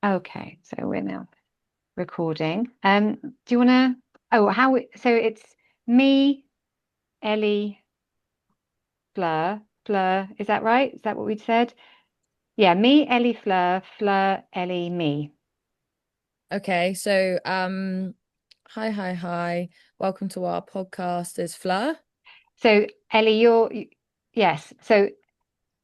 Okay, so we're now recording. Do you want to? So it's me, Ellie, Fleur. Is that right? Is that what we'd said? Yeah, me, Ellie, Fleur, Ellie, me. Okay, so hi. Welcome to our podcast. Is Fleur. So Ellie, yes. So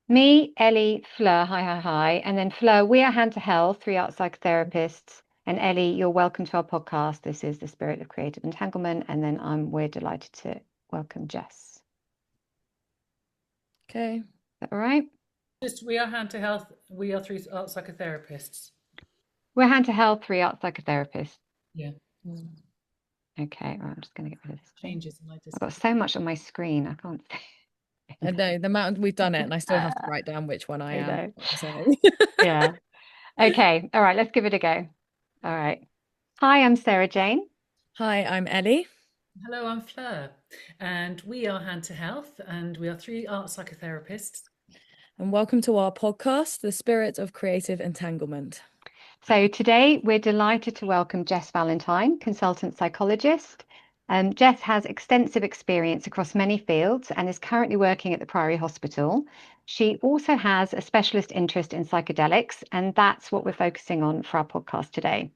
me, Ellie, Fleur, hi, and then Fleur. We are Hand to Health, three art psychotherapists. And Ellie, you're welcome to our podcast. This is the Spirit of Creative Entanglement, and then we're delighted to welcome Jess. Okay. Is that all right? Just we are Hand to Health. We are three art psychotherapists. We're Hand to Health, three art psychotherapists. Yeah. Okay, right, I'm just going to get rid of this thing. Changes and I just I've got so much on my screen, I can't see. No, the amount we've done it, and I still have to write down which one I am. know. So Yeah. Okay. All right, let's give it a go. All right. Hi, I'm Sarah Jane. Hi, I'm Ellie. Hello, I'm Fleur, and we are Hand to Health, and we are three art psychotherapists. And welcome to our podcast, The Spirit of Creative Entanglement. So today we're delighted to welcome Jess Valentine, consultant psychologist. Jess has extensive experience across many fields and is currently working at the Priory Hospital. She also has a specialist interest in psychedelics, and that's what we're focusing on for our podcast today.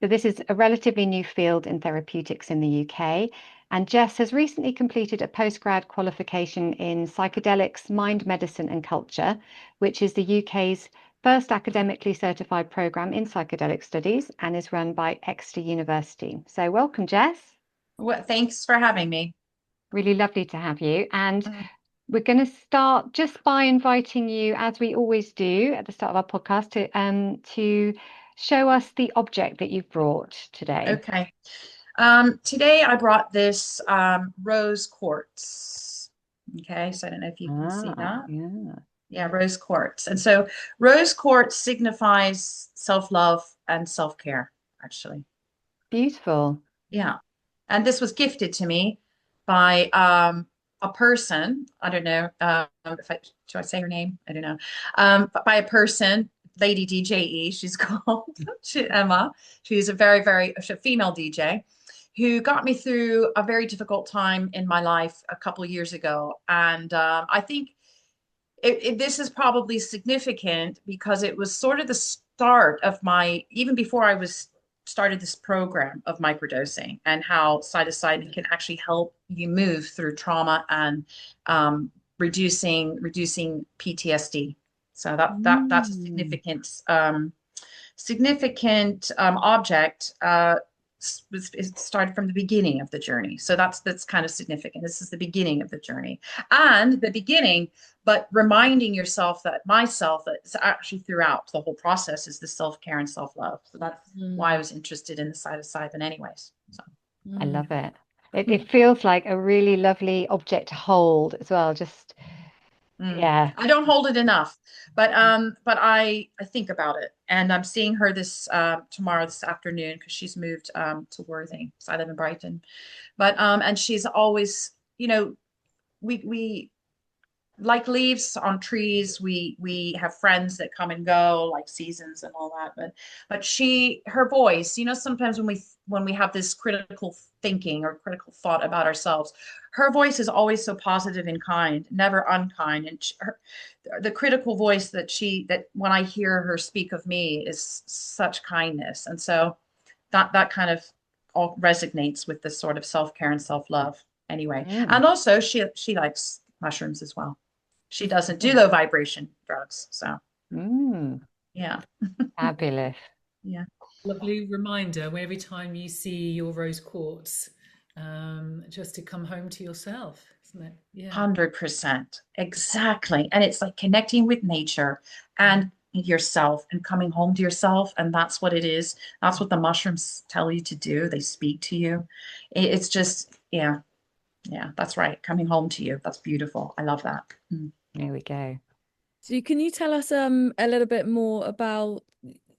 So this is a relatively new field in therapeutics in the UK. And Jess has recently completed a postgrad qualification in psychedelics, mind medicine and culture, which is the UK's first academically certified program in psychedelic studies and is run by Exter University. So welcome, Jess. Well, thanks for having me. Really lovely to have you. And we're going to start just by inviting you, as we always do at the start of our podcast, to show us the object that you've brought today. Okay. Today I brought this rose quartz. Okay, so I don't know if you can see that. Yeah. Yeah, rose quartz. And so rose quartz signifies self-love and self-care, actually. Beautiful. Yeah. And this was gifted to me by a person. I don't know if I should I say her name? I don't know. But by a person, Lady DJE, she's called Emma. She's a she's a female DJ who got me through a very difficult time in my life a couple of years ago. And I think this is probably significant because it was sort of the start of even before I was started this program of microdosing and how psilocybin can actually help you move through trauma and reducing PTSD. So that's a significant object. It started from the beginning of the journey. So that's kind of significant. This is the beginning of the journey and the beginning, but reminding yourself that it's actually throughout the whole process is the self-care and self-love. So that's why I was interested in the psilocybin anyways. So. I love it. It feels like a really lovely object to hold as well. Just yeah. I don't hold it enough, but I think about it, and I'm seeing her this afternoon because she's moved to Worthing. So I live in Brighton, but and she's always, we like leaves on trees. We have friends that come and go, like seasons and all that. But her voice, sometimes when we have this critical thinking or critical thought about ourselves, her voice is always so positive and kind, never unkind. And the critical voice that when I hear her speak of me is such kindness. And so that kind of all resonates with this sort of self-care and self-love anyway. And also she likes mushrooms as well. She doesn't do low vibration drugs. So yeah. Fabulous. Yeah. Lovely reminder where every time you see your rose quartz, just to come home to yourself, isn't it? Yeah. 100%. Exactly. And it's like connecting with nature and yourself and coming home to yourself. And that's what it is. That's what the mushrooms tell you to do. They speak to you. It's just, yeah. Yeah, that's right. Coming home to you. That's beautiful. I love that. There we go. So can you tell us a little bit more about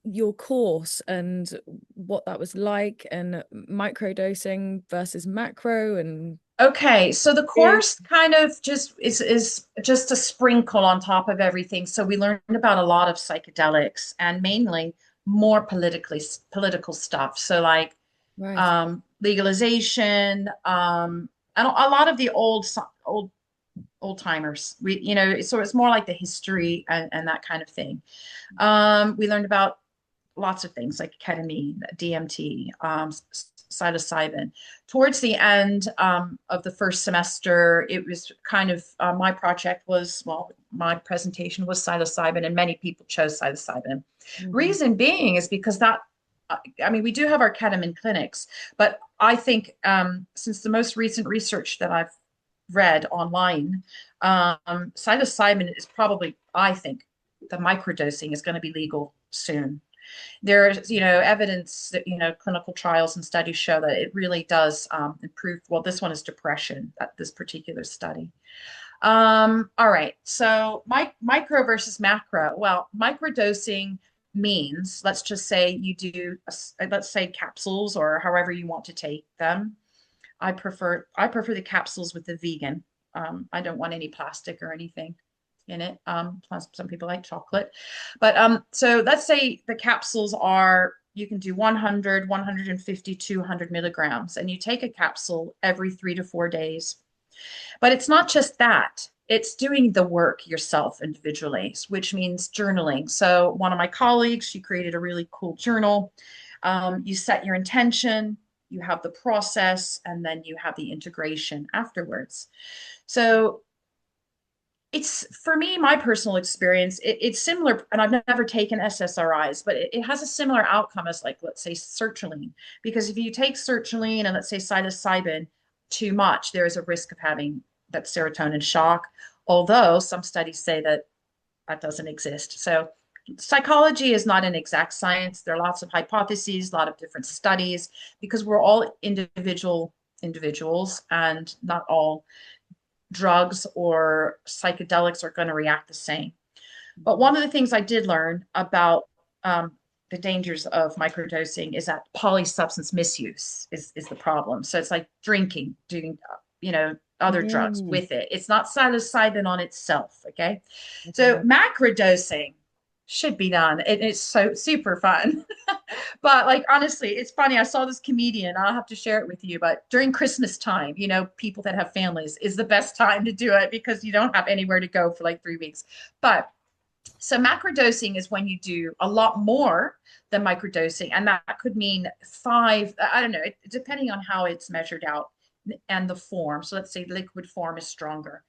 your course and what that was like, and microdosing versus macro? And okay, so the course kind of just is just a sprinkle on top of everything. So we learned about a lot of psychedelics and mainly more political stuff. So like Right. legalization, and a lot of the old timers. So it's more like the history and that kind of thing. We learned about lots of things like ketamine, DMT, psilocybin. Towards the end of the first semester, it was kind of my project was, well, my presentation was psilocybin, and many people chose psilocybin. Reason being is because I mean, we do have our ketamine clinics, but I think since the most recent research that I've read online, psilocybin is probably, I think, the microdosing is going to be legal soon. There's, evidence that, clinical trials and studies show that it really does improve. Well, this one is depression, this particular study. All right. So micro versus macro. Well, microdosing means, let's just say you do, let's say capsules or however you want to take them. I prefer the capsules with the vegan. I don't want any plastic or anything in it. Some people like chocolate, but so let's say the capsules are, you can do 100, 150, 200 milligrams, and you take a capsule every 3 to 4 days. But it's not just that. It's doing the work yourself individually, which means journaling. So one of my colleagues, she created a really cool journal. You set your intention, you have the process, and then you have the integration afterwards. So it's, for me, my personal experience, it's similar, and I've never taken SSRIs, but it has a similar outcome as, like, let's say sertraline, because if you take sertraline and let's say psilocybin too much, there is a risk of having that serotonin shock, although some studies say that that doesn't exist. So psychology is not an exact science. There are lots of hypotheses, a lot of different studies, because we're all individuals, and not all drugs or psychedelics are going to react the same. But one of the things I did learn about the dangers of microdosing is that polysubstance misuse is the problem. So it's like drinking, doing, other drugs with it. It's not psilocybin on itself. Okay. So macrodosing should be done. It's so super fun. But like, honestly, it's funny. I saw this comedian, I'll have to share it with you, but during Christmas time, people that have families, is the best time to do it because you don't have anywhere to go for like 3 weeks. But so macrodosing is when you do a lot more than microdosing. And that could mean 5, I don't know, depending on how it's measured out and the form. So let's say liquid form is stronger.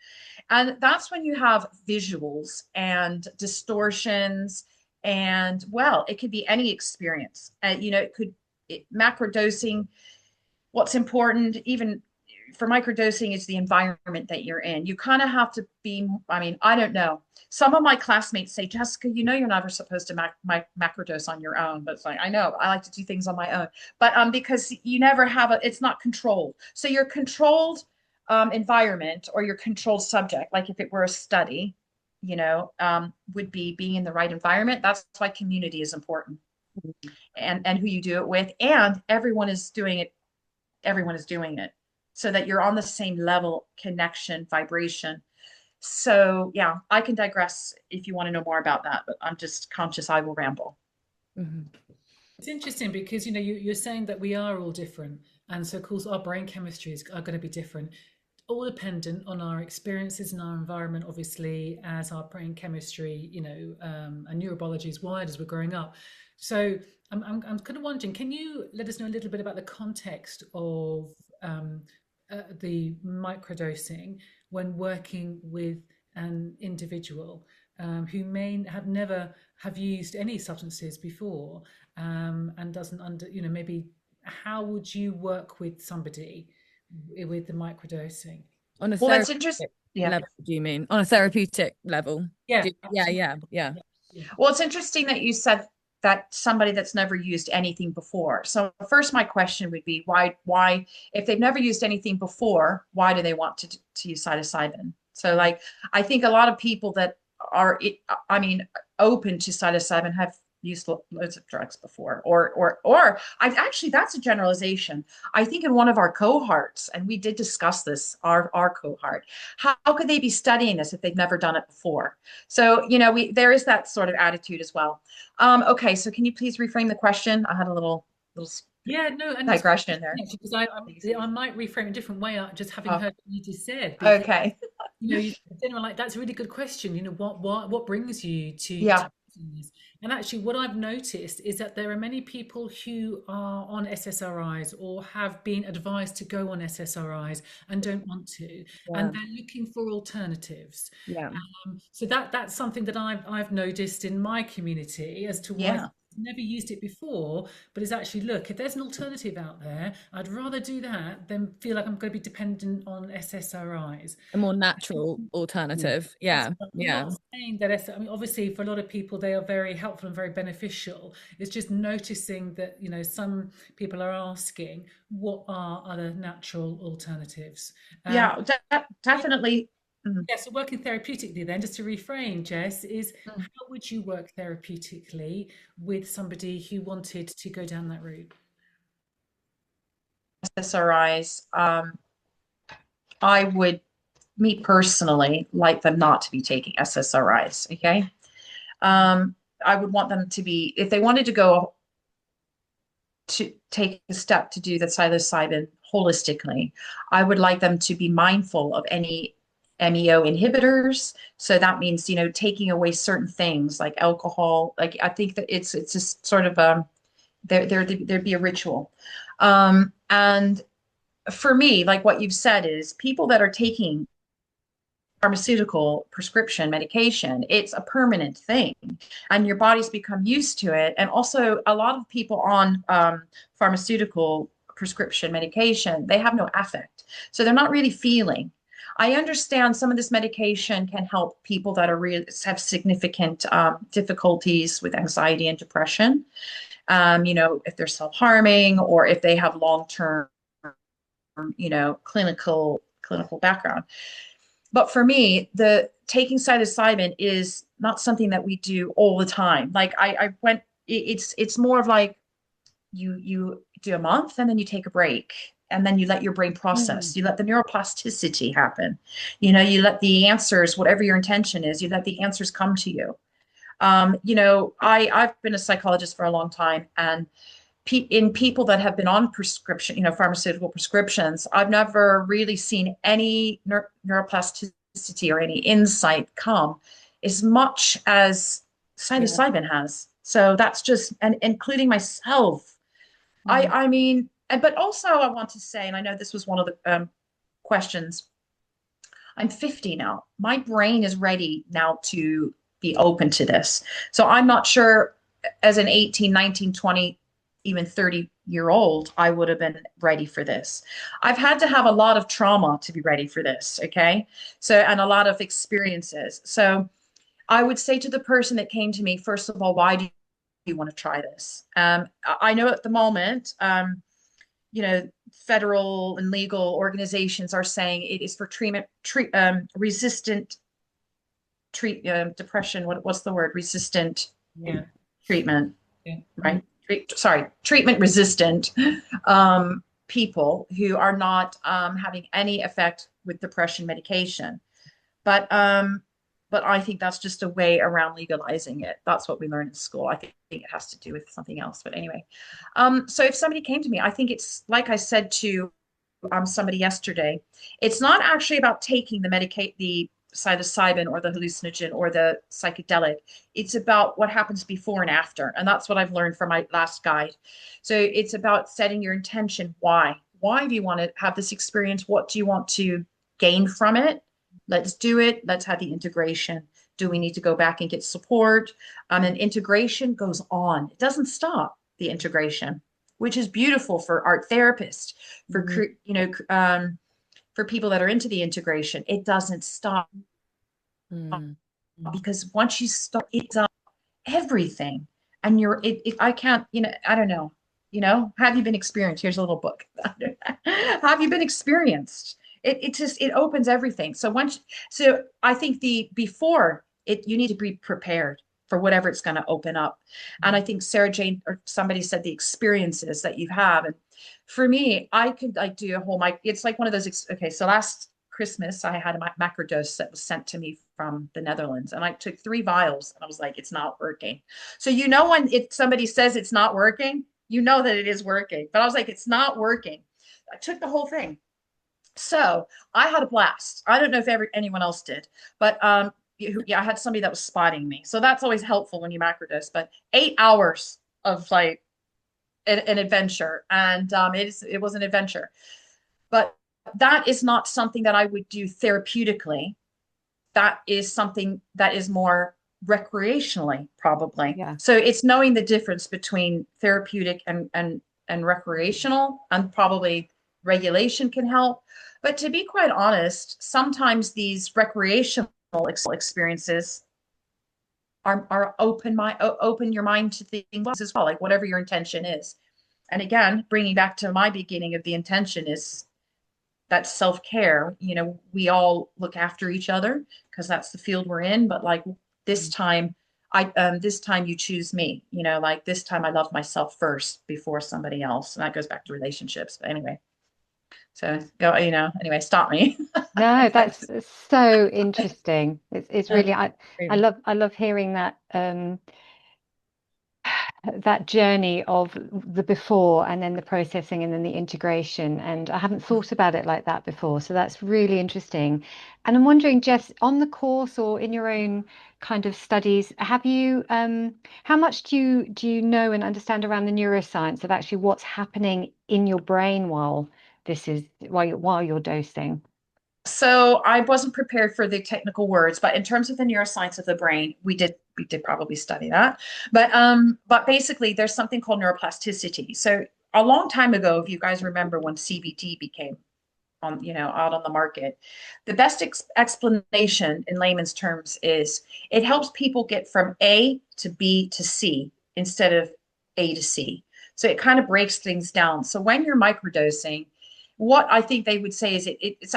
And that's when you have visuals and distortions. And, well, it could be any experience. Macrodosing, what's important, even for microdosing, is the environment that you're in. You kind of have to be, I mean, I don't know. Some of my classmates say, Jessica, you're never supposed to macrodose on your own. But it's like, I know, I like to do things on my own. But because you never have it's not controlled. So your controlled environment, or your controlled subject, like if it were a study, would be being in the right environment. That's why community is important, and who you do it with, and everyone is doing it, so that you're on the same level, connection, vibration. So yeah, I can digress if you want to know more about that, but I'm just conscious I will ramble. It's interesting because you're saying that we are all different, and so of course our brain chemistries are going to be different, all dependent on our experiences and our environment, obviously, as our brain chemistry, and neurobiology is wired as we're growing up. So I'm kind of wondering, can you let us know a little bit about the context of the microdosing when working with an individual who may have never have used any substances before, and doesn't maybe how would you work with somebody with the microdosing? On a Well, that's interesting. Yeah. level, do you mean on a therapeutic level? Yeah. Yeah. Well, it's interesting that you said that somebody that's never used anything before. So first, my question would be why, if they've never used anything before, why do they want to use psilocybin? So like, I think a lot of people that are, open to psilocybin have used loads of drugs before, or I actually, that's a generalization. I think in one of our cohorts, and we did discuss this, our cohort, how could they be studying this if they've never done it before? So, there is that sort of attitude as well. Okay, so can you please reframe the question? I had a little Yeah, no, and digression there. because I might reframe a different way, just having heard what you just said. Because, Okay. like, that's a really good question. What brings you to Yeah. this? And actually, what I've noticed is that there are many people who are on SSRIs or have been advised to go on SSRIs and don't want to, and they're looking for alternatives. Yeah. So that's something that I've noticed in my community as to why I've never used it before, but it's actually, look, if there's an alternative out there, I'd rather do that than feel like I'm going to be dependent on SSRIs. A more natural alternative. Yeah. I'm Yeah. not saying that, I mean, obviously for a lot of people, they are very helpful and very beneficial. It's just noticing that, some people are asking, what are other natural alternatives? Yeah, definitely. Yeah, so working therapeutically then, just to reframe, Jess, is how would you work therapeutically with somebody who wanted to go down that route? SSRIs, I would, me personally, like them not to be taking SSRIs. Okay. I would want them to be, if they wanted to go to take a step to do the psilocybin holistically, I would like them to be mindful of any MEO inhibitors. So that means, taking away certain things like alcohol. Like, I think that it's just sort of there'd be a ritual. And for me, like what you've said, is people that are taking pharmaceutical prescription medication, it's a permanent thing, and your body's become used to it. And also, a lot of people on pharmaceutical prescription medication, they have no affect, so they're not really feeling. I understand some of this medication can help people that have significant difficulties with anxiety and depression. If they're self-harming, or if they have long-term, clinical background. But for me, the taking psilocybin is not something that we do all the time. Like, it's more of like you do a month and then you take a break, and then you let your brain process. You let the neuroplasticity happen. You let the answers, whatever your intention is, you let the answers come to you. I've been a psychologist for a long time, and in people that have been on prescription, pharmaceutical prescriptions, I've never really seen any neuroplasticity or any insight come as much as psilocybin has. So that's just, and including myself. I mean, but also I want to say, and I know this was one of the questions, I'm 50 now. My brain is ready now to be open to this. So I'm not sure as an 18, 19, 20, even 30-year-old, I would have been ready for this. I've had to have a lot of trauma to be ready for this. Okay. So, and a lot of experiences. So I would say to the person that came to me, first of all, why do you want to try this? I know at the moment, federal and legal organizations are saying it is for resistant depression. What's the word? Resistant treatment, right? Treatment resistant people who are not having any effect with depression medication. But I think that's just a way around legalizing it. That's what we learn in school. I think it has to do with something else. But anyway, so if somebody came to me, I think it's like I said to somebody yesterday, it's not actually about taking the psilocybin or the hallucinogen or the psychedelic. It's about what happens before and after. And that's what I've learned from my last guide. So it's about setting your intention. Why do you want to have this experience? What do you want to gain from it? Let's do it. Let's have the integration. Do we need to go back and get support? And integration goes on. It doesn't stop, the integration, which is beautiful for art therapists, for, for people that are into the integration. It doesn't stop because once you start, it's everything. And I can't, I don't know, have you been experienced? Here's a little book. Have you been experienced? It opens everything. So I think you need to be prepared for whatever it's going to open up. And I think Sarah Jane or somebody said the experiences that you have. And for me, I could like do a whole mic. It's like one of those. Okay, so last Christmas, I had a macrodose that was sent to me from the Netherlands, and I took 3 vials, and I was like, it's not working. So when somebody says it's not working, you know that it is working. But I was like, it's not working. I took the whole thing. So I had a blast. I don't know if anyone else did, but yeah, I had somebody that was spotting me. So that's always helpful when you macrodose. But 8 hours of like an adventure, and it was an adventure. But that is not something that I would do therapeutically. That is something that is more recreationally, probably. Yeah. So it's knowing the difference between therapeutic and recreational, and probably regulation can help. But to be quite honest, sometimes these recreational experiences are open your mind to things as well, like whatever your intention is. And again, bringing back to my beginning of the intention is that self-care. We all look after each other because that's the field we're in. But like this time, this time you choose me, like this time I love myself first before somebody else. And that goes back to relationships. But anyway, so anyway, stop me. No, that's so interesting. It's really, I love hearing that that journey of the before and then the processing and then the integration. And I haven't thought about it like that before. So that's really interesting. And I'm wondering, Jess, on the course or in your own kind of studies, have you how much do you know and understand around the neuroscience of actually what's happening in your brain while you're dosing? So I wasn't prepared for the technical words, but in terms of the neuroscience of the brain, we did probably study that. But basically there's something called neuroplasticity. So a long time ago, if you guys remember when CBT became out on the market, the best explanation in layman's terms is it helps people get from A to B to C instead of A to C. So it kind of breaks things down. So when you're microdosing, what I think they would say is it's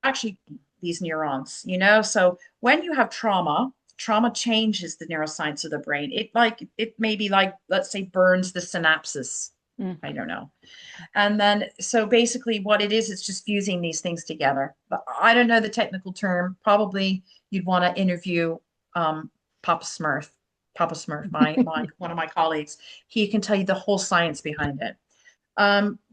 actually these neurons, so when you have trauma changes the neuroscience of the brain. It maybe like, let's say, burns the synapses. I don't know. And then so basically what it is, it's just fusing these things together. But I don't know the technical term. Probably you'd want to interview Papa Smurf, my one of my colleagues. He can tell you the whole science behind it,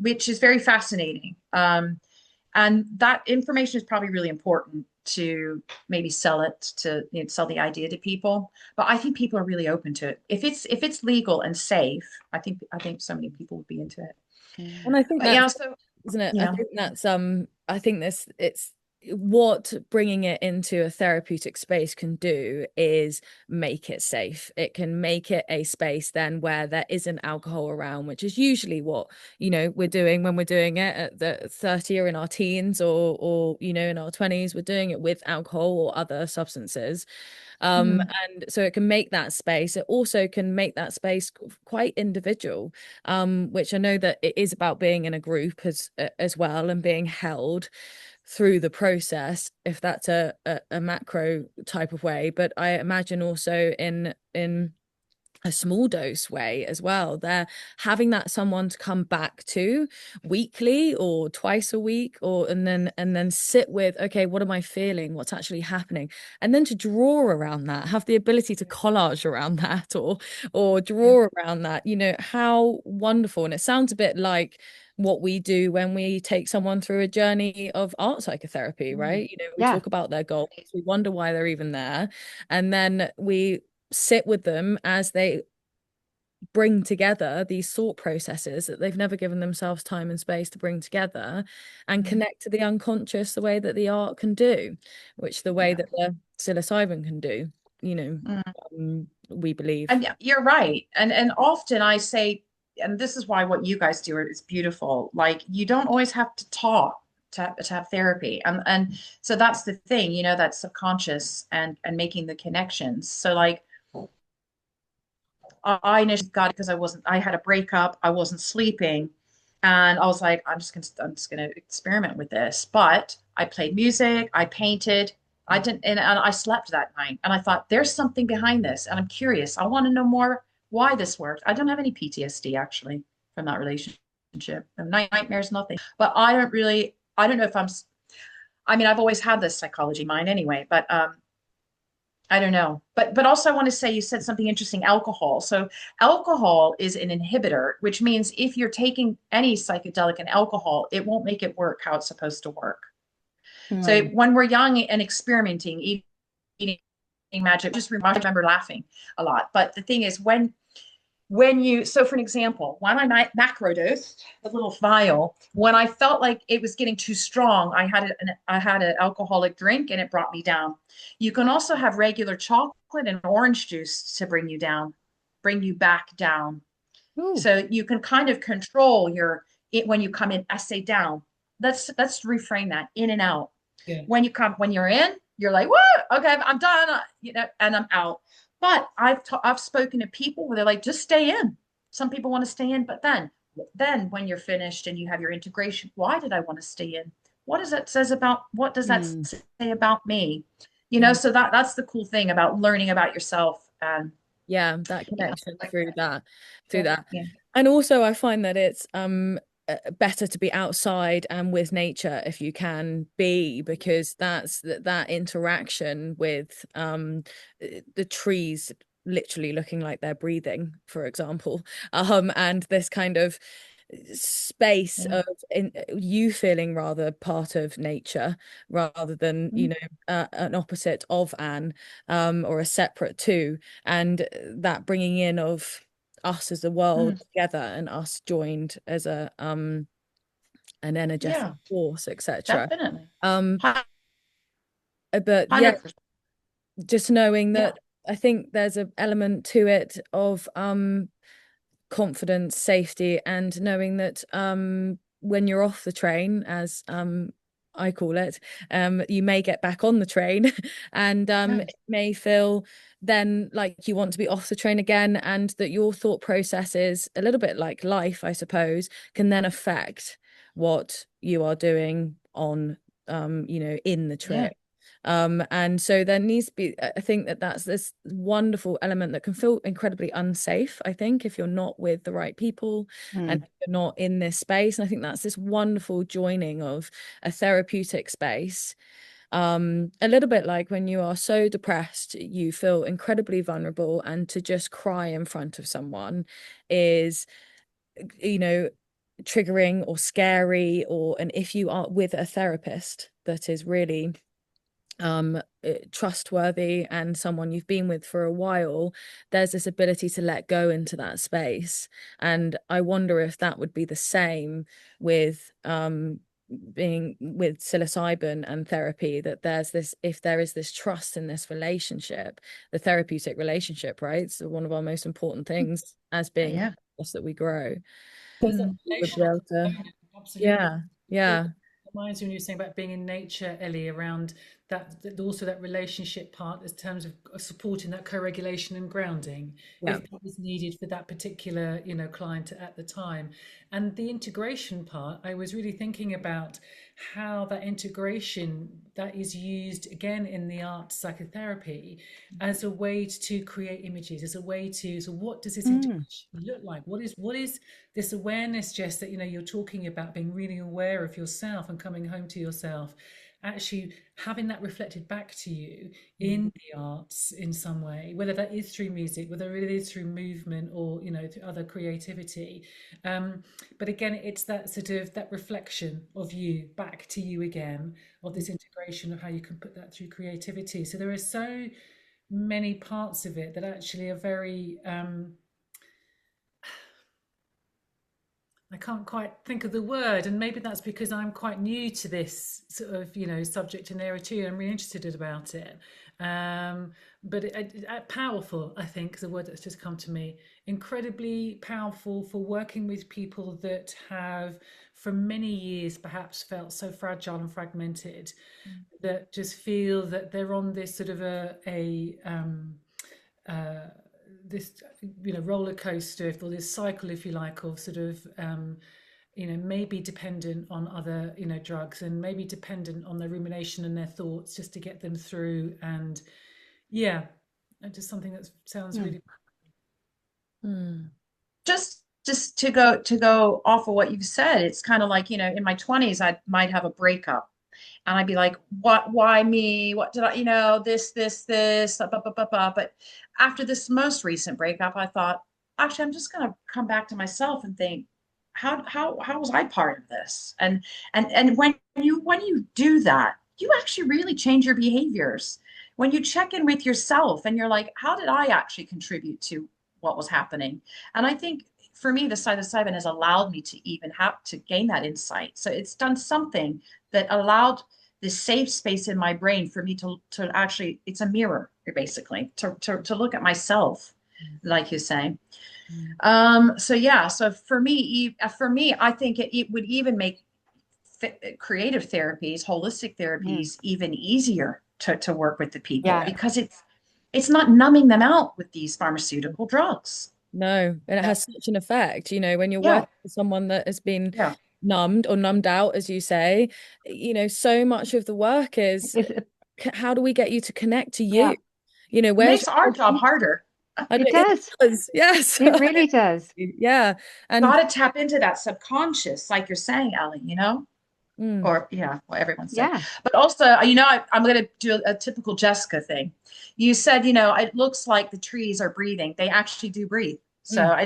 which is very fascinating. And that information is probably really important to maybe sell the idea to people. But I think people are really open to it. If it's legal and safe, I think so many people would be into it. And I think isn't it? Yeah. I think it's what bringing it into a therapeutic space can do is make it safe. It can make it a space then where there isn't alcohol around, which is usually what we're doing when we're doing it at the 30 or in our teens or in our 20s. We're doing it with alcohol or other substances. And so it can make that space. It also can make that space quite individual, which I know that it is about being in a group as well and being held through the process, if that's a macro type of way. But I imagine also in a small dose way as well, they're having that someone to come back to weekly or twice a week, and then sit with, okay, what am I feeling, what's actually happening, and then to draw around that, have the ability to collage around that or draw around that. How wonderful. And it sounds a bit like what we do when we take someone through a journey of art psychotherapy, right? We talk about their goals, we wonder why they're even there, and then we sit with them as they bring together these thought processes that they've never given themselves time and space to bring together, and connect to the unconscious the way that the art can do, which the way that the psilocybin can do, we believe. And you're right. And often I say, and this is why what you guys do is beautiful. Like, you don't always have to talk to have therapy. And so that's the thing, that's subconscious and making the connections. So like, I initially got it because I had a breakup, I wasn't sleeping, and I was like, I'm just gonna experiment with this. But I played music, I painted, I didn't, and I slept that night, and I thought there's something behind this, and I'm curious. I want to know more why this worked. I don't have any PTSD actually from that relationship. No nightmares, nothing. But I don't know if I mean, I've always had this psychology mind anyway, but I don't know. But also I want to say you said something interesting, alcohol. So alcohol is an inhibitor, which means if you're taking any psychedelic and alcohol, it won't make it work how it's supposed to work. So when we're young and experimenting, eating magic, I remember laughing a lot. But the thing is, so for an example, when I macrodosed the little vial, when I felt like it was getting too strong, I had an alcoholic drink and it brought me down. You can also have regular chocolate and orange juice to bring you down, bring you back down. Ooh. So you can kind of control when you come in, I say down. Let's reframe that, in and out. Yeah. When you're in, you're like, what? Okay, I'm done, and I'm out. But I've spoken to people where they're like, just stay in. Some people want to stay in, but then when you're finished and you have your integration, why did I want to stay in? What does that say about me? So that's the cool thing about learning about yourself. And that connection through that. Yeah. And also I find that it's better to be outside and with nature if you can be, because that's that interaction with the trees literally looking like they're breathing, for example, and this kind of space of you feeling rather part of nature rather than an opposite of Anne, or a separate to, and that bringing in of us as a world together and us joined as an energetic force, etc. Definitely. But 100%. just knowing that I think there's an element to it of confidence, safety, and knowing that when you're off the train, as I call it, you may get back on the train and it may feel then like you want to be off the train again, and that your thought processes, a little bit like life, I suppose, can then affect what you are doing on in the trip. And so there needs to be, I think that's this wonderful element that can feel incredibly unsafe, I think, if you're not with the right people and you're not in this space. And I think that's this wonderful joining of a therapeutic space. A little bit like when you are so depressed, you feel incredibly vulnerable, and to just cry in front of someone is, triggering or scary, and if you are with a therapist that is really trustworthy and someone you've been with for a while, there's this ability to let go into that space. And I wonder if that would be the same with being with psilocybin and therapy, that if there is this trust in this relationship, the therapeutic relationship, right? So one of our most important things as being us, that we grow. Absolutely. Yeah. Reminds me when you were saying about being in nature, Ellie, around that also that relationship part in terms of supporting that co-regulation and grounding, if that was needed for that particular client at the time. And the integration part, I was really thinking about how that integration that is used again in the art psychotherapy as a way to create images, as a way to, so what does this integration look like? What is this awareness, Jess, that you're talking about, being really aware of yourself and coming home to yourself, actually having that reflected back to you in the arts in some way, whether that is through music, whether it is through movement, or through other creativity, but again, it's that sort of that reflection of you back to you again, of this integration of how you can put that through creativity. So there are so many parts of it that actually are very I can't quite think of the word, and maybe that's because I'm quite new to this sort of subject and area too. I'm really interested about it, but powerful, I think, is a word that's just come to me. Incredibly powerful for working with people that have, for many years, perhaps felt so fragile and fragmented, that just feel that they're on this sort of this roller coaster, or this cycle, if you like, of sort of maybe dependent on other, drugs, and maybe dependent on their rumination and their thoughts just to get them through. And yeah, just something that sounds really. Just to go off of what you've said, it's kind of like, in my 20s, I might have a breakup and I'd be like, why me? What did I, this, blah, blah, blah, blah, blah. But after this most recent breakup, I thought, actually, I'm just going to come back to myself and think, how was I part of this? And when you do that, you actually really change your behaviors. When you check in with yourself and you're like, how did I actually contribute to what was happening? And I think for me, the psilocybin has allowed me to even have to gain that insight. So it's done something that allowed this safe space in my brain for me to actually, it's a mirror basically to look at myself, like you say. So yeah, so for me, I think it would even make creative therapies, holistic therapies, even easier to work with the people, because it's not numbing them out with these pharmaceutical drugs. No, and it has such an effect, when you're working with someone that has been numbed or numbed out, as you say, so much of the work is how do we get you to connect to you? It makes our job harder. It does. Yes. It really does. Yeah. And gotta tap into that subconscious, like you're saying, Ellie, or what everyone's saying. But also, I'm going to do a typical Jessica thing. You said, it looks like the trees are breathing. They actually do breathe. So I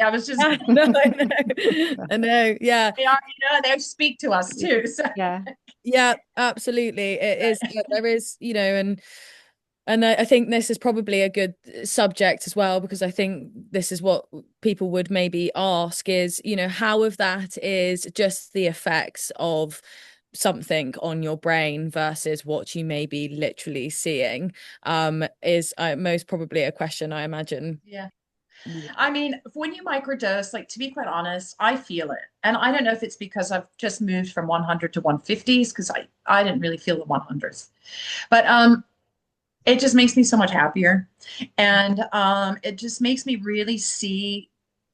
was just no, I know. Yeah. They are, they speak to us too. So. Yeah, absolutely. It is, there is, and I think this is probably a good subject as well, because I think this is what people would maybe ask is, how of that is just the effects of something on your brain versus what you may be literally seeing, is most probably a question, I imagine. Yeah. I mean, when you microdose, like, to be quite honest, I feel it. And I don't know if it's because I've just moved from 100 to 150s, because I didn't really feel the 100s. But it just makes me so much happier. And it just makes me really see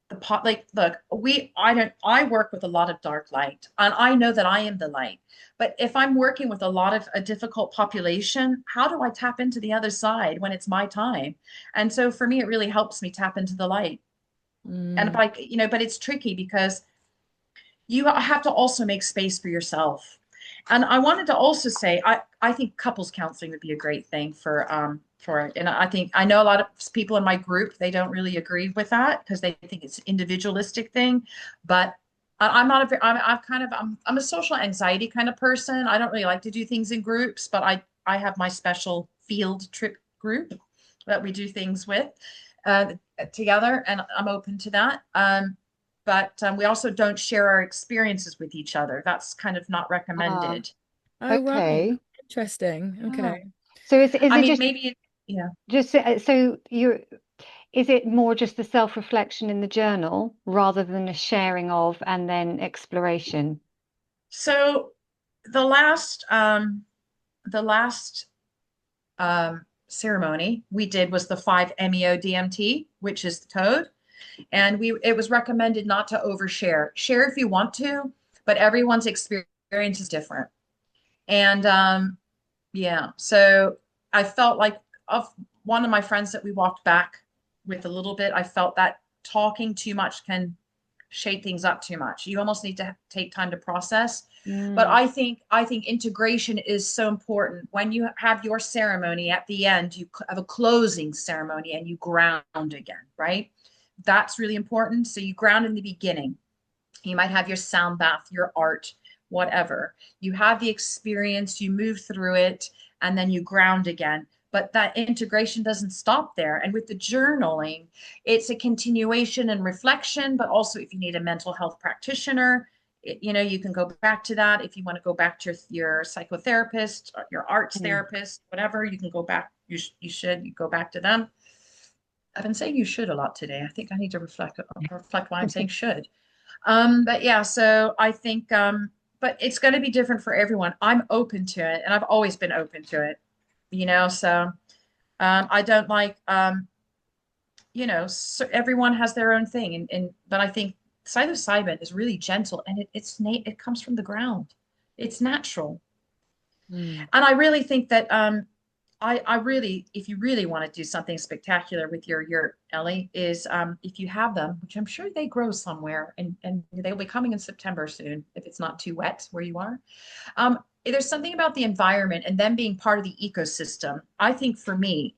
the pot. Like, look, I work with a lot of dark light, and I know that I am the light. But if I'm working with a lot of a difficult population, how do I tap into the other side when it's my time? And so for me, it really helps me tap into the light. And but it's tricky because you have to also make space for yourself. And I wanted to also say, I think couples counseling would be a great thing for it. And I know a lot of people in my group, they don't really agree with that because they think it's an individualistic thing. But I'm not I'm a social anxiety kind of person. I don't really like to do things in groups, but I have my special field trip group that we do things with together, and I'm open to that. But we also don't share our experiences with each other. That's kind of not recommended. Okay. Right. Interesting. Okay. So is I it mean, just maybe just so is it more just the self-reflection in the journal rather than a sharing of and then exploration? So the last ceremony we did was the 5-MeO DMT, which is the toad. And it was recommended not to overshare. Share if you want to, but everyone's experience is different. And so I felt like, of one of my friends that we walked back with a little bit, I felt that talking too much can shake things up too much. You almost need to take time to process. But I think integration is so important. When you have your ceremony at the end, you have a closing ceremony and you ground again, right? That's really important. So you ground in the beginning. You might have your sound bath, your art, whatever. You have the experience, you move through it, and then you ground again. But that integration doesn't stop there. And with the journaling, it's a continuation and reflection, but also if you need a mental health practitioner, you can go back to that. If you want to go back to your psychotherapist, or your arts therapist, whatever, you can go back. You go back to them. I've been saying you should a lot today. I think I need to reflect why I'm saying should. But yeah, so I think, but it's going to be different for everyone. I'm open to it, and I've always been open to it, so I don't like, so everyone has their own thing. But I think psilocybin is really gentle, and it comes from the ground. It's natural. Mm. And I really think that I really, if you really want to do something spectacular with your yurt, Ellie, is if you have them, which I'm sure they grow somewhere, and they'll be coming in September soon, if it's not too wet where you are. There's something about the environment and them being part of the ecosystem. I think for me,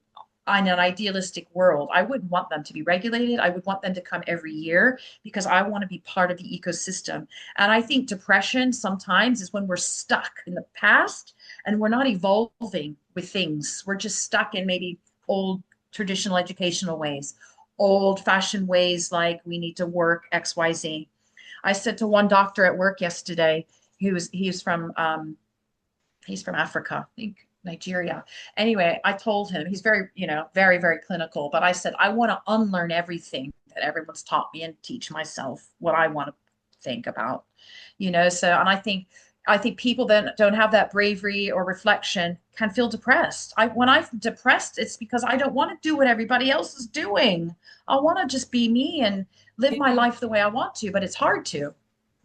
in an idealistic world, I wouldn't want them to be regulated. I would want them to come every year because I want to be part of the ecosystem. And I think depression sometimes is when we're stuck in the past and we're not evolving with things. We're just stuck in maybe old traditional educational ways, old fashioned ways like we need to work XYZ. I said to one doctor at work yesterday, he's from Africa, I think Nigeria. Anyway, I told him he's very, very, very clinical, but I said, I want to unlearn everything that everyone's taught me and teach myself what I want to think about, so, and I think people that don't have that bravery or reflection can feel depressed. When I'm depressed, it's because I don't want to do what everybody else is doing. I want to just be me and live my life the way I want to, but it's hard to.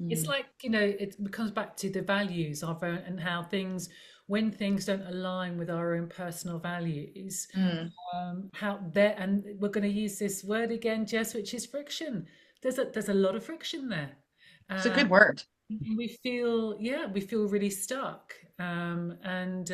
It's like, it comes back to the values of and how when things don't align with our own personal values, how there, and we're going to use this word again, Jess, which is friction. There's a lot of friction there. It's a good word. We feel really stuck. And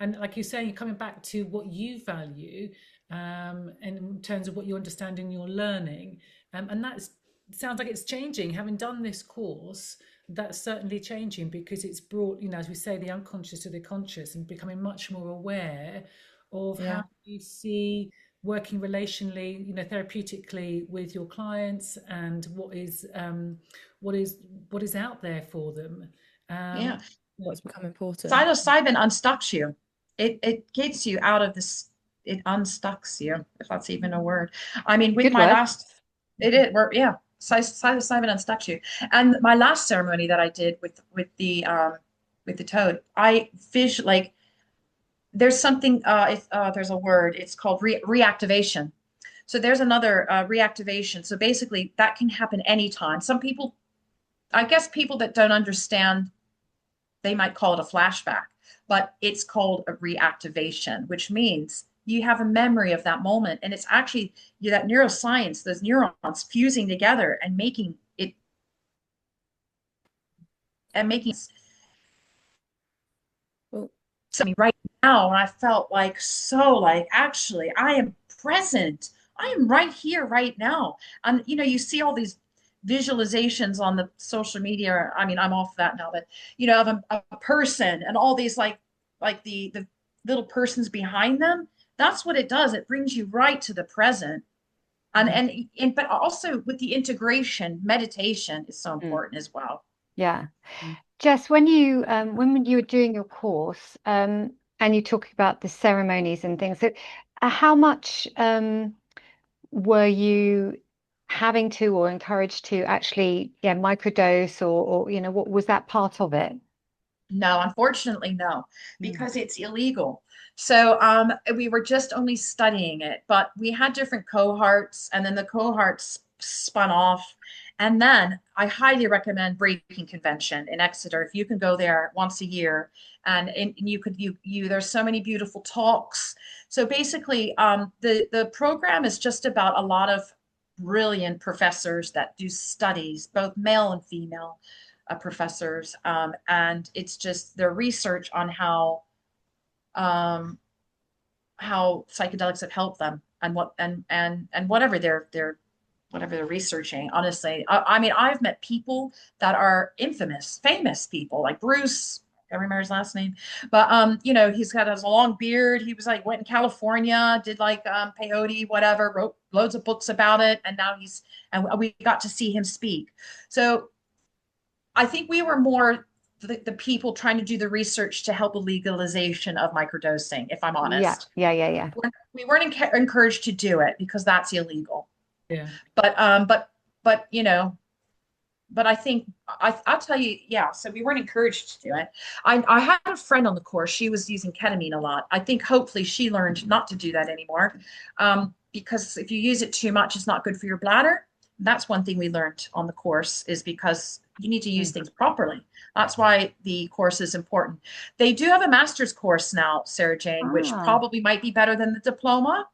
like you say, you're coming back to what you value, and in terms of what you understand in your learning. And that sounds like it's changing. Having done this course, that's certainly changing because it's brought, as we say, the unconscious to the conscious and becoming much more aware of how you see working relationally, therapeutically with your clients and what is out there for them. What's become important. Psilocybin unstucks you. It gets you out of this. It unstucks you, if that's even a word. I mean, with my last, it is. Psilocybin unstucks you. And my last ceremony that I did with the toad, I like. There's something. There's a word. It's called reactivation. So there's another reactivation. So basically, that can happen anytime. Some people, I guess, people that don't understand, they might call it a flashback, but it's called a reactivation, which means you have a memory of that moment. And it's actually that neuroscience, those neurons fusing together and making something right now. And I felt like, actually, I am present. I am right here, right now. And, you see all these visualizations on the social media. I mean, I'm off that now, but of a person and all these like the little persons behind them. That's what it does. It brings you right to the present. And but also with the integration, meditation is so important as well. Yeah. Jess, when you were doing your course, and you talk about the ceremonies and things, so how much were you having to or encouraged to actually microdose or what was that part of it? No, unfortunately, no, because it's illegal. So we were just only studying it, but we had different cohorts, and then the cohorts spun off. And then I highly recommend Breaking Convention in Exeter. If you can go there once a year, and there's so many beautiful talks. So basically, the program is just about a lot of brilliant professors that do studies, both male and female professors, and it's just their research on how psychedelics have helped them and whatever they're researching. Honestly, I mean, I've met people that are famous people like Bruce. I remember his last name, but has a long beard. He was went in California, did peyote, whatever, wrote loads of books about it, and now we got to see him speak. So I think we were more the people trying to do the research to help the legalization of microdosing, if I'm honest. Yeah. We weren't encouraged to do it because that's illegal. Yeah. But I think I'll tell you, so we weren't encouraged to do it. I had a friend on the course. She was using ketamine a lot. I think hopefully she learned not to do that anymore. Because if you use it too much, it's not good for your bladder. That's one thing we learned on the course, is because you need to use things properly. That's why the course is important. They do have a master's course now, Sarah Jane, which probably might be better than the diploma.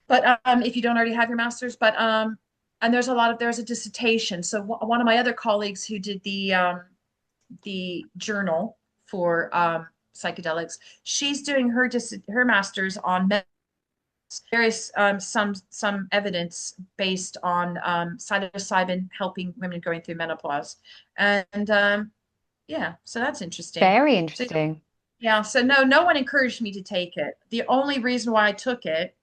But if you don't already have your master's, but and there's a dissertation. So one of my other colleagues who did the journal for psychedelics, she's doing her master's on various some evidence based on psilocybin helping women going through menopause, and yeah, so that's interesting. Very So, interesting. yeah, so no one encouraged me to take it. The only reason why I took it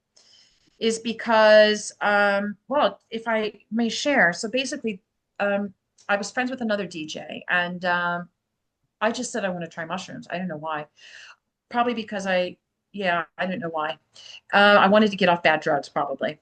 is because well, if I may share, so basically I was friends with another DJ, and I just said I want to try mushrooms. I don't know why. Probably because yeah, I don't know why. I wanted to get off bad drugs, probably.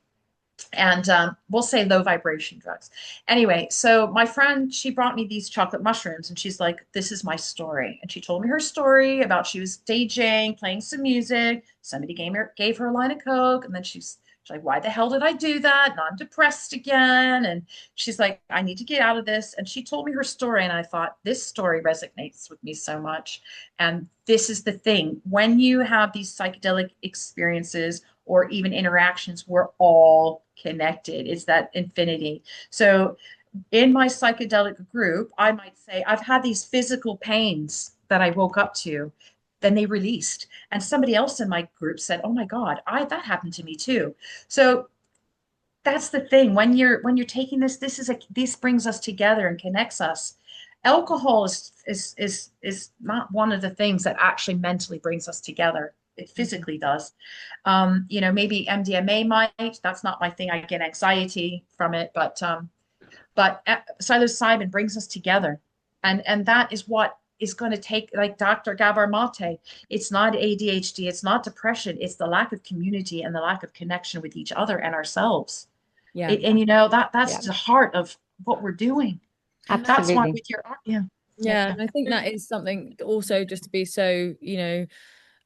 And we'll say low vibration drugs. Anyway, so my friend, she brought me these chocolate mushrooms, and she's like, this is my story. And she told me her story about she was DJing, playing some music. Somebody gave her a line of Coke. And then she's like, why the hell did I do that? Now I'm depressed again. And she's like, I need to get out of this. And she told me her story. And I thought, this story resonates with me so much. And this is the thing. When you have these psychedelic experiences or even interactions, we're all connected. It's that infinity. So in my psychedelic group, I might say I've had these physical pains that I woke up to, then they released. And somebody else in my group said, oh my God, that happened to me too. So that's the thing. When you're taking this brings us together and connects us. Alcohol is not one of the things that actually mentally brings us together. It physically does. Maybe MDMA might. That's not my thing. I get anxiety from it, but psilocybin brings us together, and that is what is going to take, like Dr. Gabor Mate. It's not ADHD. It's not depression. It's the lack of community and the lack of connection with each other and ourselves. Yeah. That's the heart of what we're doing. Absolutely. That's why with your art, yeah, and I think that is something also just to be so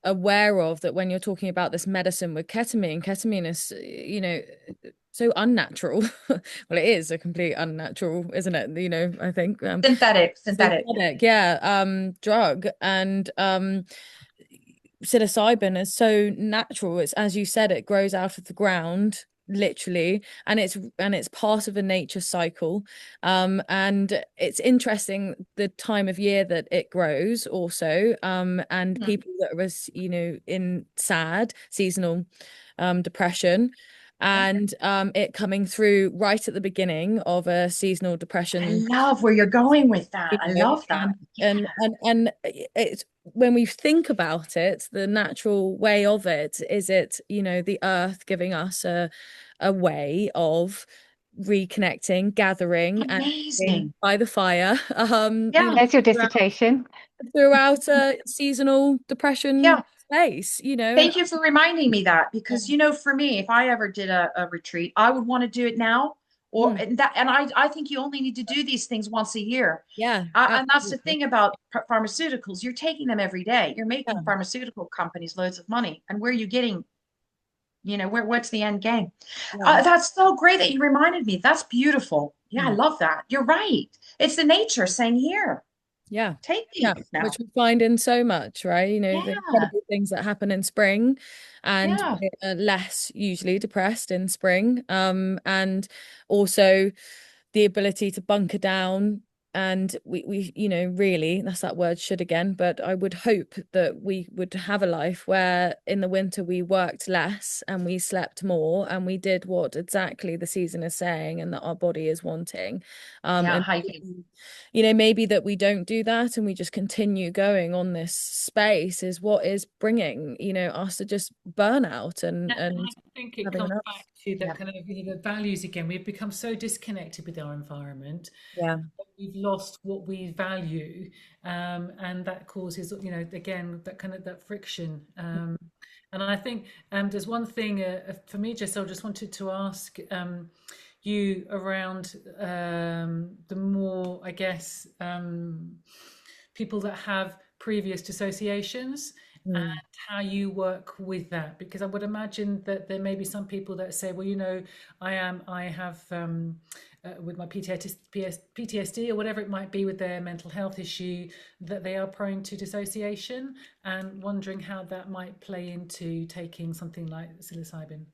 aware of, that when you're talking about this medicine with ketamine is so unnatural. Well, it is a complete unnatural, isn't it? I think synthetic drug. And psilocybin is so natural. It's, as you said, it grows out of the ground literally, and it's part of a nature cycle, and it's interesting the time of year that it grows also, and people that are in sad seasonal depression, and it coming through right at the beginning of a seasonal depression. I love where you're going with that. I love that. And it's, when we think about it, the natural way of it is the earth giving us a way of reconnecting, gathering, amazing, and by the fire. There's your dissertation. Throughout a seasonal depression space, Thank you for reminding me that, because for me, if I ever did a retreat, I would want to do it now. And I think you only need to do these things once a year. Yeah. And that's the thing about pharmaceuticals. You're taking them every day. You're making pharmaceutical companies loads of money. And where are you getting, what's the end game? That's so great that you reminded me. That's beautiful. Yeah, I love that. You're right. It's the nature saying, here. Yeah. Take these now. Which we find in so much, right? The incredible things that happen in spring, and we're less usually depressed in spring. And also the ability to bunker down, and we really, that's that word, should again, but I would hope that we would have a life where in the winter we worked less and we slept more and we did what exactly the season is saying and that our body is wanting. And maybe that we don't do that and we just continue going on this space is what is bringing us to just burnout and I think it comes enough. back to that kind of the values again. We've become so disconnected with our environment. We've lost what we value, and that causes again that friction. And I think there's one thing for me, Jess, I just wanted to ask you around the more, I guess, people that have previous dissociations, Mm. how you work with that, because I would imagine that there may be some people that say, well, you know, I have with my PTSD or whatever it might be with their mental health issue, that they are prone to dissociation, and wondering how that might play into taking something like psilocybin.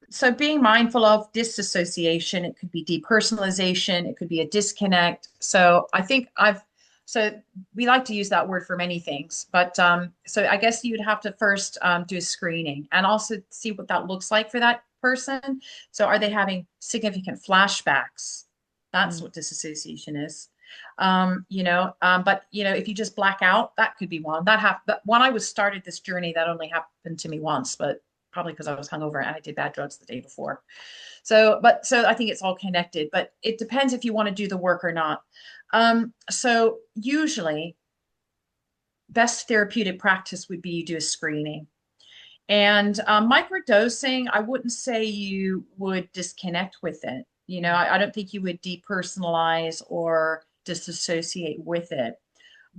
So being mindful of disassociation, it could be depersonalization, it could be a disconnect. So I think so we like to use that word for many things, but so I guess you'd have to first do a screening and also see what that looks like for that person. So are they having significant flashbacks? That's what disassociation is. But if you just black out, that could be one. But when I was started this journey, that only happened to me once, but probably because I was hungover and I did bad drugs the day before. So I think it's all connected, but it depends if you want to do the work or not. So usually best therapeutic practice would be you do a screening. And microdosing, I wouldn't say you would disconnect with it. I don't think you would depersonalize or disassociate with it.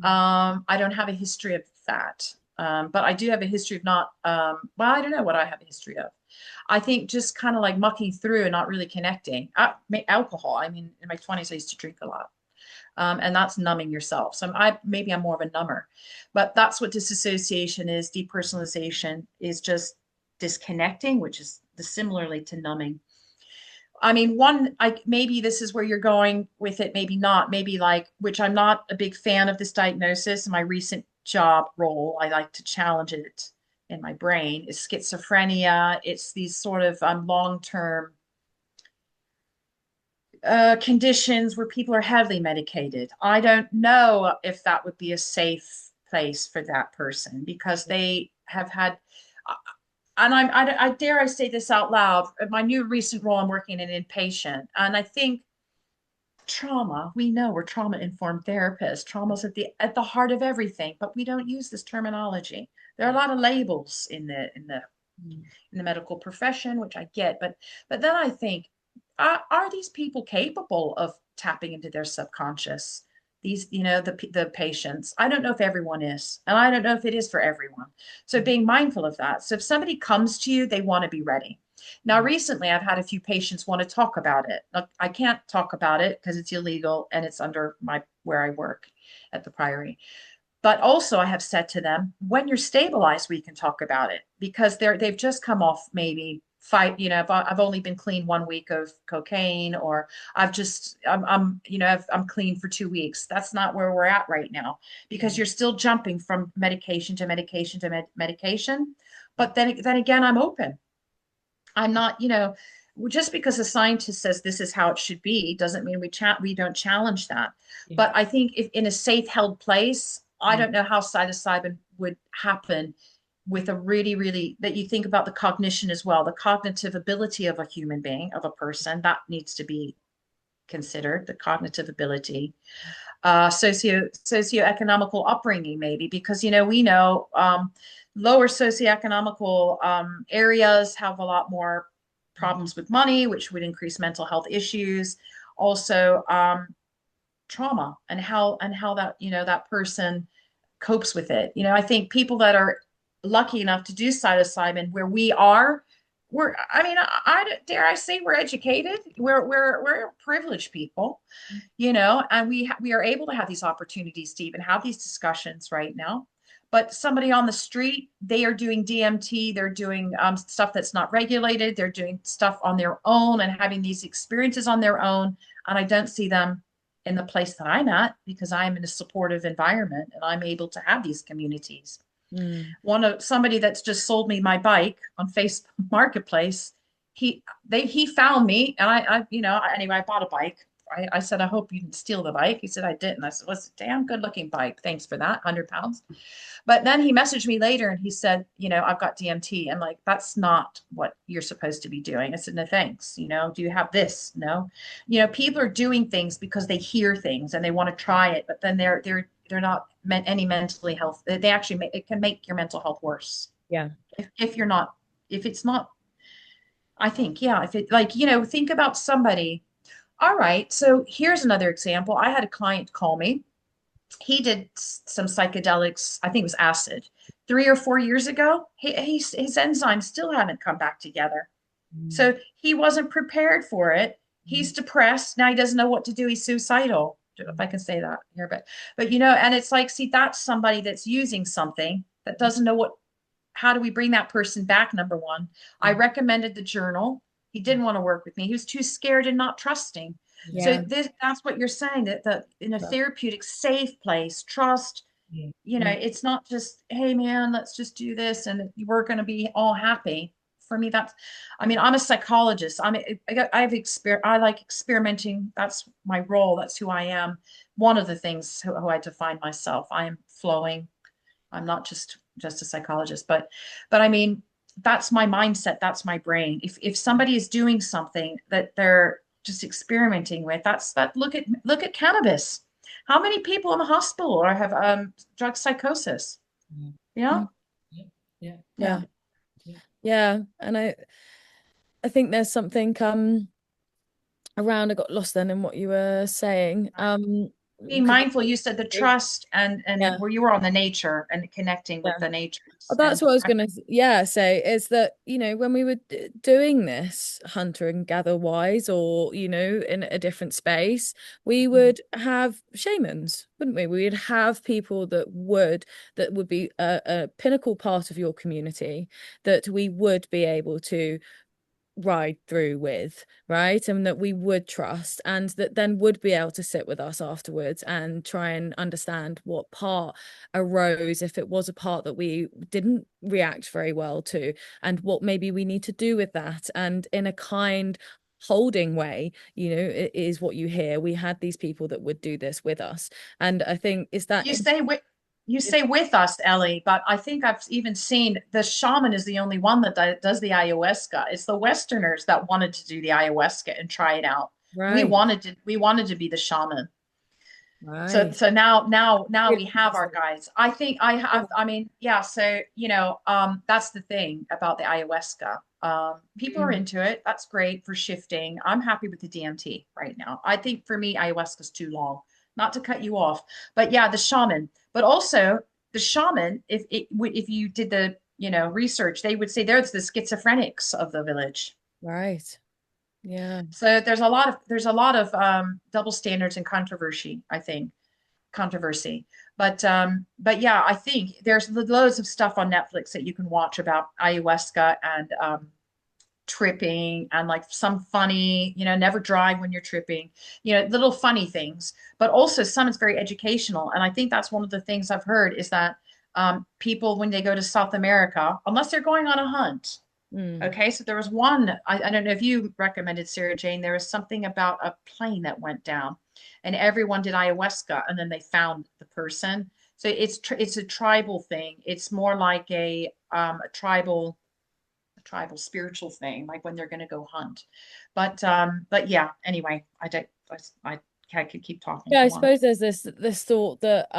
I don't have a history of that. But I do have a history of not, well, I don't know what I have a history of. I think just kind of like mucking through and not really connecting. Alcohol, I mean, in my 20s, I used to drink a lot. And that's numbing yourself. So maybe I'm more of a number, but that's what disassociation is. Depersonalization is just disconnecting, which is similarly to numbing. I mean, maybe this is where you're going with it, maybe not, maybe like, which I'm not a big fan of this diagnosis. In my recent job role, I like to challenge it in my brain, is schizophrenia. It's these sort of long-term conditions where people are heavily medicated. I don't know if that would be a safe place for that person because they have had, and I dare I say this out loud, my new recent role, I'm working in inpatient, and I think trauma, we know we're trauma-informed therapists. Trauma's at the heart of everything, but we don't use this terminology. There are a lot of labels in the medical profession, which I get, but then I think, are these people capable of tapping into their subconscious? These, the patients. I don't know if everyone is, and I don't know if it is for everyone. So being mindful of that. So if somebody comes to you, they want to be ready. Now, recently, I've had a few patients want to talk about it. I can't talk about it because it's illegal and it's under where I work at the Priory. But also, I have said to them, when you're stabilized, we can talk about it because they've just come off maybe if I've only been clean 1 week of cocaine, or I'm clean for 2 weeks. That's not where we're at right now because you're still jumping from medication to medication to medication. But then again, I'm open. I'm not, just because a scientist says this is how it should be doesn't mean we don't challenge that. Yeah. But I think if in a safe held place, I don't know how psilocybin would happen with a really, really, that you think about the cognition as well, the cognitive ability of a human being, of a person, that needs to be considered, the cognitive ability. Socioeconomical upbringing, maybe, because, we know lower socioeconomical areas have a lot more problems with money, which would increase mental health issues. Also, trauma and how that, that person copes with it. I think people that are lucky enough to do psilocybin where we are, I dare I say we're educated. We're privileged people, and we are able to have these opportunities to even have these discussions right now. But somebody on the street, they are doing DMT, they're doing stuff that's not regulated, they're doing stuff on their own and having these experiences on their own. And I don't see them in the place that I'm at because I'm in a supportive environment and I'm able to have these communities. Somebody that's just sold me my bike on Facebook Marketplace, he found me, and anyway, I bought a bike. I said, I hope you didn't steal the bike. He said, I didn't. I said, well, it's a damn good looking bike. Thanks for that, 100 pounds. But then he messaged me later and he said, I've got DMT. I'm like, that's not what you're supposed to be doing. I said, no, thanks. Do you have this? No. People are doing things because they hear things and they want to try it, but then they're not any mentally health. They actually it can make your mental health worse. Yeah. If it's not, I think, yeah, if it think about somebody. All right. So here's another example. I had a client call me he did some psychedelics. I think it was acid 3 or 4 years ago. His enzymes still haven't come back together. Mm. So he wasn't prepared for it. He's depressed. Now he doesn't know what to do. He's suicidal, if I can say that here. But and it's like, see, that's somebody that's using something that doesn't know how do we bring that person back? Number one, I recommended the journal. He didn't want to work with me. He was too scared and not trusting. So Yeah. that's what you're saying, that in a therapeutic, safe place, trust, it's not just, hey man, let's just do this and we're going to be all happy. For me, I'm a psychologist. I like experimenting. That's my role. That's who I am. One of the things who I define myself. I am flowing. I'm not just a psychologist, but I mean, that's my mindset. That's my brain. If somebody is doing something that they're just experimenting with, look at cannabis. How many people in the hospital or have drug psychosis? Yeah. Yeah. Yeah. Yeah. Yeah. And I think there's something around, I got lost then in what you were saying. Being mindful, you said the trust and yeah. where you were on the nature and connecting with the nature. Oh, that's what I was going to say, is that, when we were doing this hunter and gather wise, or, in a different space, we would have shamans, wouldn't we? We would have people that would be a pinnacle part of your community that we would be able to ride through with, right? And that we would trust, and that then would be able to sit with us afterwards and try and understand what part arose, if it was a part that we didn't react very well to, and what maybe we need to do with that, and in a kind holding way. It is what you hear. We had these people that would do this with us, and I think is that you say with us, Ellie, but I think I've even seen the shaman is the only one that does the ayahuasca. It's the Westerners that wanted to do the ayahuasca and try it out. right. We wanted to be the shaman. Right. So now we have our guides. I think I mean, yeah. So that's the thing about the ayahuasca. People are into it. That's great for shifting. I'm happy with the DMT right now. I think for me, ayahuasca is too long. Not to cut you off, but yeah, the shaman. But also the shaman, if you did the research, they would say they're the schizophrenics of the village. Right. Yeah. So there's a lot of double standards and controversy, I think. But yeah, I think there's loads of stuff on Netflix that you can watch about ayahuasca and tripping, and like some funny, never drive when you're tripping, little funny things, but also some is very educational. And I think that's one of the things I've heard is that people, when they go to South America, unless they're going on a hunt. Okay, so there was one, I don't know if you recommended, Sarah Jane, there was something about a plane that went down and everyone did ayahuasca and then they found the person. So it's a tribal thing. It's more like a tribal spiritual thing, like when they're going to go hunt. But yeah, anyway, I could keep talking. Yeah, I suppose there's this thought that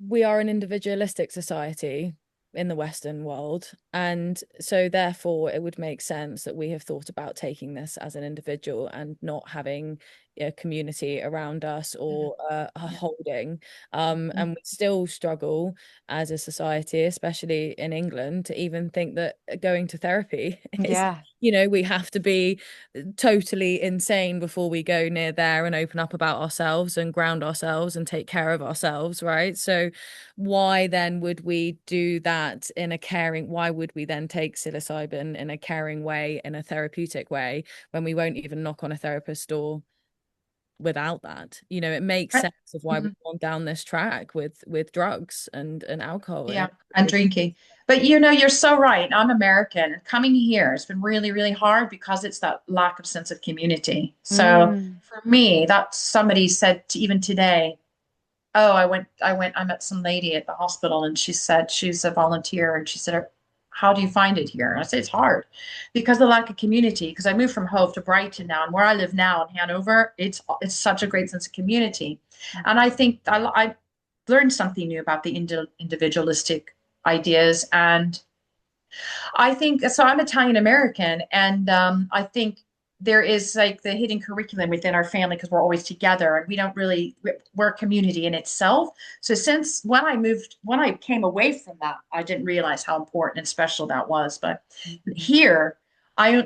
we are an individualistic society in the Western world, and so therefore it would make sense that we have thought about taking this as an individual and not having a community around us or a holding, and we still struggle as a society, especially in England, to even think that going to therapy is, we have to be totally insane before we go near there and open up about ourselves and ground ourselves and take care of ourselves, right? So why then would we do that in a caring, why would we then take psilocybin in a caring way, in a therapeutic way, when we won't even knock on a therapist's door without that? It makes sense of why we've gone down this track with drugs and alcohol and drinking. But you're so right. I'm American, and coming here has been really, really hard because it's that lack of sense of community. So for me, that somebody said even today, oh, I met some lady at the hospital and she said she's a volunteer, and she said, how do you find it here? And I said, it's hard because the lack of community, because I moved from Hove to Brighton now, and where I live now in Hanover, it's such a great sense of community. And I think I learned something new about the individualistic ideas. And I think, so I'm Italian American, and I think there is like the hidden curriculum within our family because we're always together and we don't really, we're a community in itself. So since when I came away from that, I didn't realize how important and special that was. But here,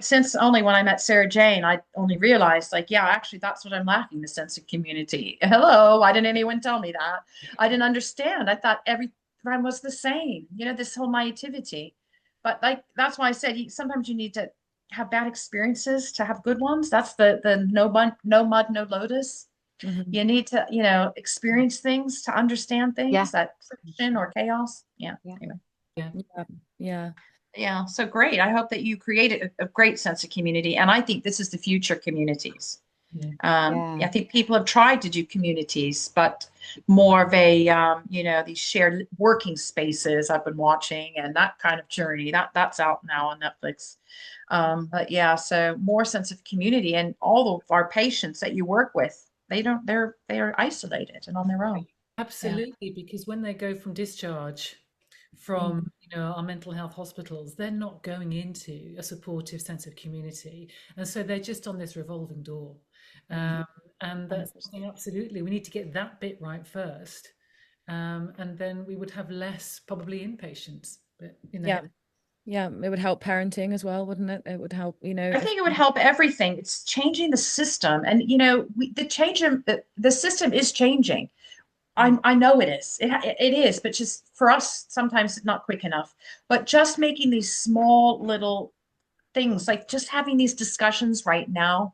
since only when I met Sarah Jane, I only realized like, yeah, actually that's what I'm lacking, the sense of community. Hello, why didn't anyone tell me that? I didn't understand. I thought everyone was the same, this whole naivety. But like, that's why I said sometimes you need to have bad experiences to have good ones. That's the no mud, no lotus. You need to, experience things to understand things, that friction or chaos. Yeah. Anyway. Yeah. So great. I hope that you created a great sense of community. And I think this is the future communities. I think people have tried to do communities, but more of a, these shared working spaces I've been watching and that kind of journey that's out now on Netflix. But yeah, so more sense of community, and all of our patients that you work with, they are isolated and on their own. Absolutely, because when they go from discharge from our mental health hospitals, they're not going into a supportive sense of community, and so they're just on this revolving door. And that's something, absolutely, we need to get that bit right first, and then we would have less probably inpatients. But yeah, it would help parenting as well, wouldn't it? It would help, I think it would help everything. It's changing the system, and the system is changing. I know it is. It is, but just for us, sometimes it's not quick enough. But just making these small little things, like just having these discussions right now,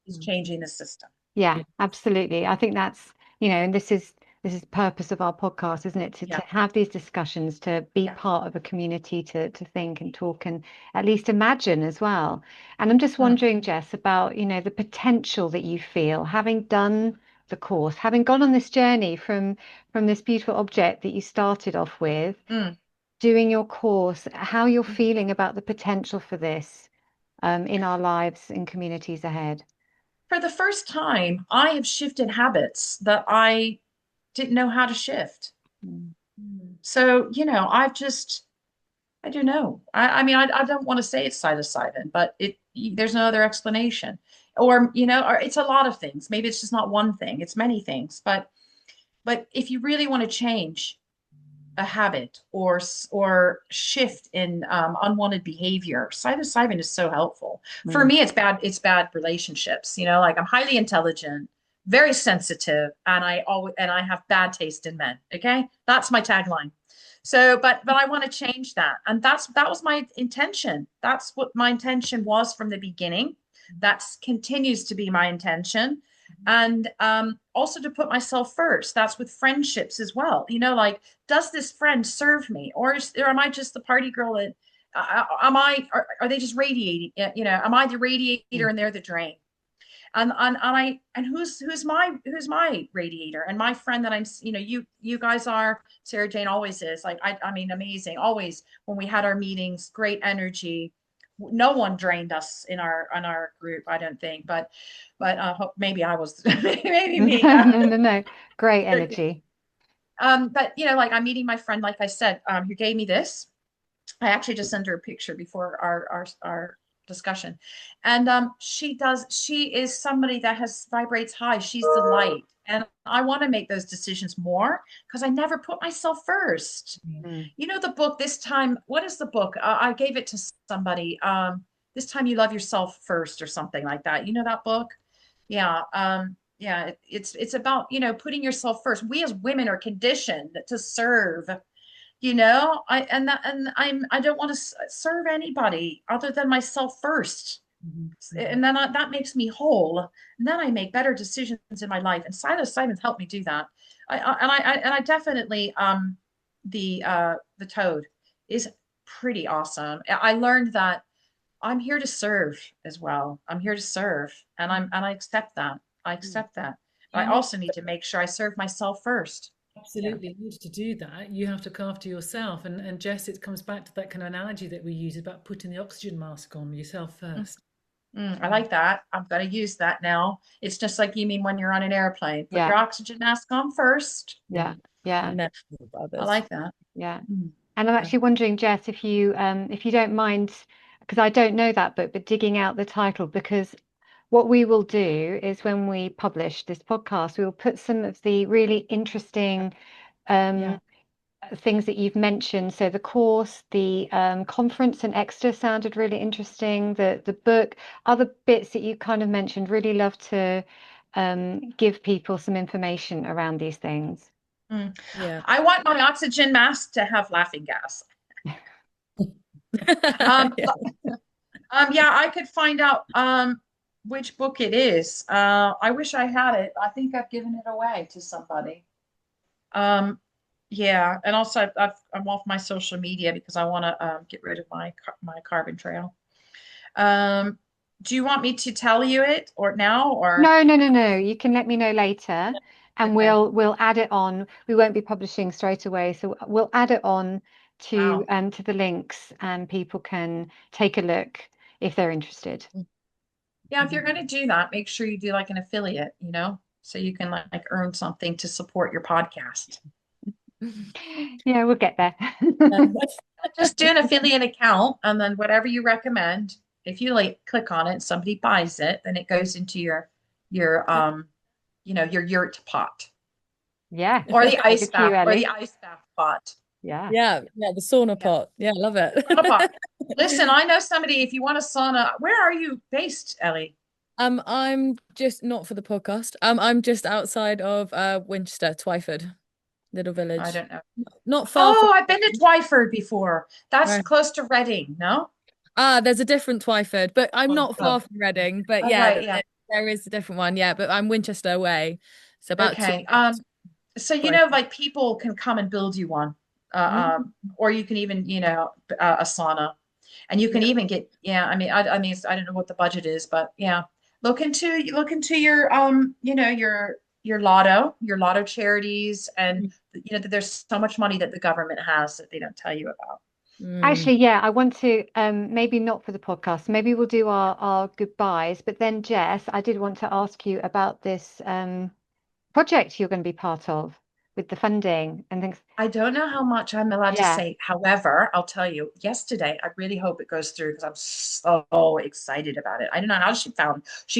is changing the system. Yeah, absolutely. I think that's, and this is the purpose of our podcast, isn't it? To have these discussions, to be part of a community, to think and talk and at least imagine as well. And I'm just wondering, Jess, about, the potential that you feel having done the course, having gone on this journey from this beautiful object that you started off with, doing your course, how you're feeling about the potential for this in our lives and communities ahead. For the first time, I have shifted habits that I didn't know how to shift. So, I don't know. I mean, I don't want to say it's psilocybin, but there's no other explanation. Or it's a lot of things. Maybe it's just not one thing. It's many things. But if you really want to change a habit or shift in unwanted behavior, psilocybin is so helpful. For me, it's bad relationships. Like I'm highly intelligent, very sensitive, and I have bad taste in men. Okay, that's my tagline. So, but I want to change that, and that was my intention. That's what my intention was from the beginning. That continues to be my intention. And also to put myself first. That's with friendships as well. Like, does this friend serve me, or am I just the party girl? That are they just radiating? Am I the radiator and they're the drain? And who's my radiator and my friend that I'm? You guys are. Sarah Jane always is. Like I mean, amazing. Always when we had our meetings, great energy. No one drained us in our group, I don't think, but maybe I was maybe me. No, great energy. But like I'm meeting my friend, like I said, who gave me this. I actually just sent her a picture before our discussion, and she is somebody that vibrates high. She's the light, and I want to make those decisions more because I never put myself first. The book this time, what is the book? I gave it to somebody. This time you love yourself first or something like that. That book? Yeah. It's about, putting yourself first. We as women are conditioned to serve, I don't want to serve anybody other than myself first. And then that makes me whole. And then I make better decisions in my life. And psilocybin's helped me do that. I definitely, the toad is pretty awesome. I learned that I'm here to serve as well. I'm here to serve, and I accept that. I accept that. But I also need to make sure I serve myself first. Absolutely. In order to do that, you have to look after yourself. And Jess, it comes back to that kind of analogy that we use about putting the oxygen mask on yourself first. I like that. I'm going to use that now. It's just like you mean when you're on an airplane. Put your oxygen mask on first. Yeah. I like that. Yeah. And I'm actually wondering, Jess, if you don't mind because I don't know that book, but digging out the title, because what we will do is when we publish this podcast, we will put some of the really interesting things that you've mentioned. So the course, the conference and Exter sounded really interesting. The book, other bits that you kind of mentioned, really love to give people some information around these things. Yeah. I want my oxygen mask to have laughing gas. Yeah, I could find out which book it is. I wish I had it. I think I've given it away to somebody. Yeah, and also I'm off my social media because I want to get rid of my carbon trail. Do you want me to tell you it or now or? No. You can let me know later, and Okay. we'll add it on. We won't be publishing straight away, so we'll add it on to the links, and people can take a look if they're interested. Yeah, if you're going to do that, make sure you do like an affiliate, so you can like earn something to support your podcast. Yeah, we'll get there. Just do an affiliate account, and then whatever you recommend, if you like click on it and somebody buys it, then it goes into your yurt pot. Yeah. Or the ice Over to you, bath or Ellie. the ice bath pot. Yeah. The sauna pot. Yeah, love it. Sauna pot. Listen, I know somebody, if you want a sauna, where are you based, Ellie? I'm just not for the podcast. I'm just outside of Winchester, Twyford, little village. I don't know. Not far from. I've been to Twyford before. That's Right. close to Reading, no? There's a different Twyford, but I'm not far from Reading. But Right, there is a different one. Yeah, but I'm Winchester away. So about okay. 2 hours. So like people can come and build you one, or you can even a sauna, and you can even get I mean I don't know what the budget is, but yeah, look into your your lotto charities, and that there's so much money that the government has that they don't tell you about. Actually, yeah, I want to maybe not for the podcast. Maybe we'll do our goodbyes, but then Jess, I did want to ask you about this project you're going to be part of with the funding and things. I don't know how much I'm allowed to say. However, I'll tell you, yesterday, I really hope it goes through because I'm so excited about it. I don't know how she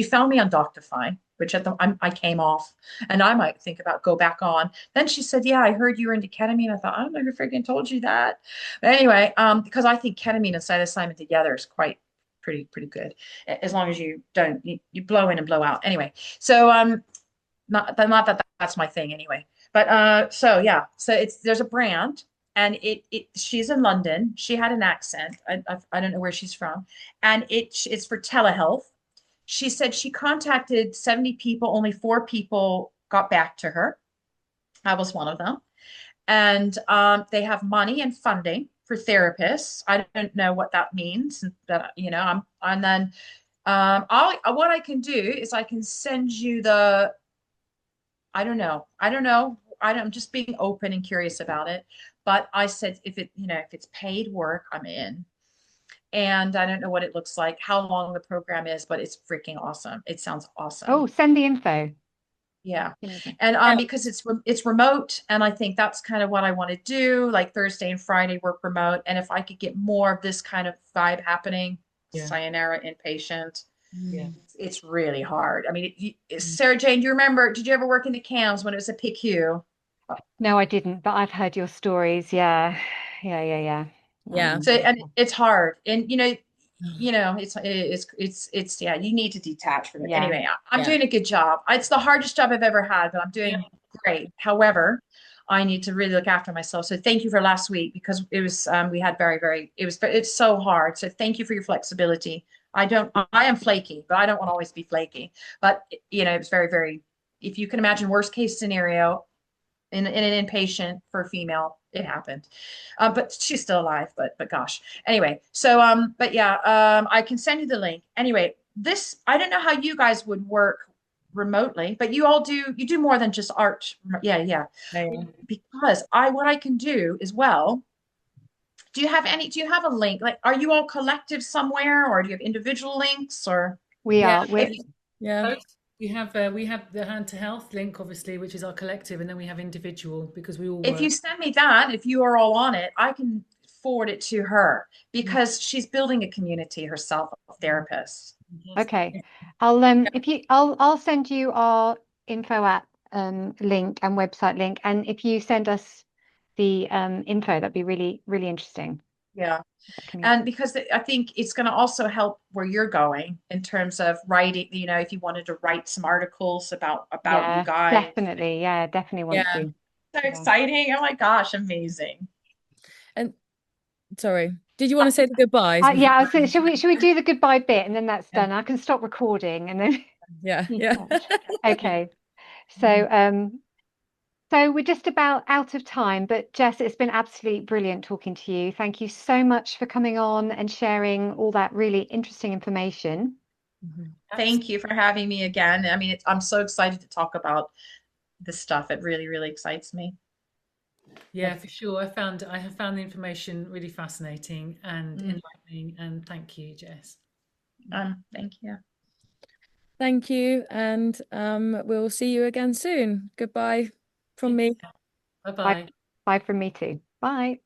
found me on Doctify, which I came off, and I might think about go back on. Then she said, yeah, I heard you were into ketamine. I thought, I don't know who freaking told you that. But anyway, because I think ketamine and psilocybin together is quite pretty good, as long as you don't, you blow in and blow out. Anyway, so not that that's my thing anyway. But so there's a brand, and she's in London. She had an accent. I don't know where she's from, and it's for telehealth. She said she contacted 70 people, only 4 people got back to her. I was one of them, and they have money and funding for therapists. I don't know what that means. That and then what I can do is I can send you the. I don't know. I'm just being open and curious about it. But I said, if it's paid work, I'm in. And I don't know what it looks like, how long the program is, but it's freaking awesome. It sounds awesome. Oh, send the info. Yeah. And because it's remote, and I think that's kind of what I want to do, like Thursday and Friday work remote. And if I could get more of this kind of vibe happening, sayonara inpatient. Yeah, it's really hard. I mean, Sarah Jane, do you remember? Did you ever work in the CAMS when it was a PICU? No, I didn't, but I've heard your stories. Yeah. So and it's hard, and it's you need to detach from it. Yeah. Anyway, I'm doing a good job. It's the hardest job I've ever had, but I'm doing great. However, I need to really look after myself. So thank you for last week, because it was we had it's so hard. So thank you for your flexibility. I am flaky, but I don't want to always be flaky. But it was very, very, if you can imagine worst case scenario in an inpatient for a female, it happened. But she's still alive, but gosh. Anyway, so I can send you the link. Anyway, I don't know how you guys would work remotely, but you do more than just art. Yeah. Because what I can do as well. Do you have a link? Like, are you all collective somewhere, or do you have individual links, or? We are. We have the Hand to Health link, obviously, which is our collective, and then we have individual, because we all If you send me that, if you are all on it, I can forward it to her because she's building a community herself of therapists. Okay. I'll send you our info at link and website link, and if you send us the info, that'd be really, really interesting. Yeah. And because I think it's going to also help where you're going in terms of writing, if you wanted to write some articles about you guys. Definitely. Yeah, definitely want to. So exciting. Oh my gosh, amazing. And sorry, did you want to say the goodbyes? Yeah, I was saying, should we do the goodbye bit and then that's done? I can stop recording and then yeah. Okay. So we're just about out of time, but Jess, it's been absolutely brilliant talking to you. Thank you so much for coming on and sharing all that really interesting information. Thank you for having me again. I mean, I'm so excited to talk about this stuff. It really, really excites me. Yeah, for sure. I have found the information really fascinating and enlightening. And thank you, Jess. Thank you. Thank you. And we'll see you again soon. Goodbye from me. Bye-bye. Bye from me too. Bye.